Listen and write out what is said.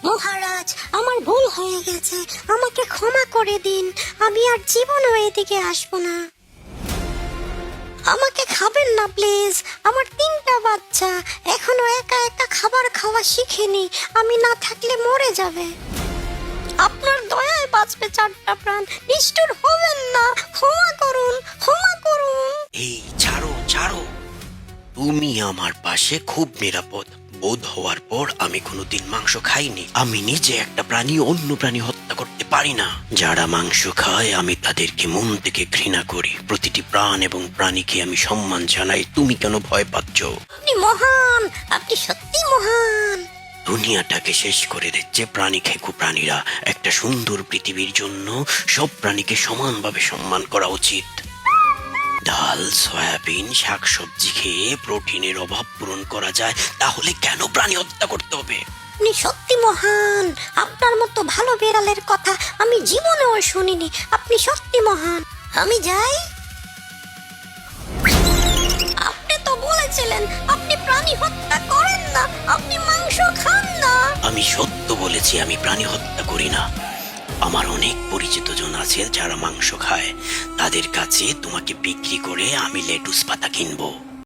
মহারাজ, আমার ভুল হয়ে গেছে, আমাকে ক্ষমা করে দিন। আমি আর জীবনও এদিকে আসবো না। আমাকে খাবেন না প্লিজ, আমার 3টা বাচ্চা এখনো একা একা খাবার খাওয়া শিখেনি, আমি না থাকলে মরে যাবে। আপনার দয়ায় বাঁচবে 4টা প্রাণ, নিষ্ঠুর হবেন না, ক্ষমা করুন, ক্ষমা করুন। এই ছাড়ো ছাড়ো, তুমি আমার পাশে খুব নিরাপদ। বোধ হওয়ার পর আমি কোনোদিন মাংস খাইনি। আমি নিজে একটা প্রাণী অন্য প্রাণী হত্যা করতে পারি না। যারা মাংস খায় আমি তাদেরকে মন থেকে ঘৃণা করি। প্রতিটি প্রাণ এবং প্রাণীকে আমি সম্মান জানাই। তুমি কেন ভয় পাচ্ছ? আপনি মহান, আপনি সত্যি মহান। দুনিয়াটাকে শেষ করে দিচ্ছে প্রাণী খেকো প্রাণীরা। একটা সুন্দর পৃথিবীর জন্য সব প্রাণীকে সমানভাবে সম্মান করা উচিত। ডাল, সয়াবিন, শাকসবজি খেয়ে প্রোটিনের অভাব পূরণ করা যায়, তাহলে কেন প্রাণী হত্যা করতে হবে? আপনি সত্যি মহান, আপনার মতো ভালো বিড়ালের কথা আমি জীবনেও শুনিনি। আপনি সত্যি মহান। আমি যাই। আপনি তো বলেছিলেন আপনি প্রাণী হত্যা করেন না, আপনি মাংস খান না। আমি সত্য বলেছি, আমি প্রাণী হত্যা করি না। আমার অনেক পরিচিত জন আছে যারা মাংস খায়। তাদের কাছে তোমাকে বিক্রি করে আমি লেটুস পাতা কিনবো।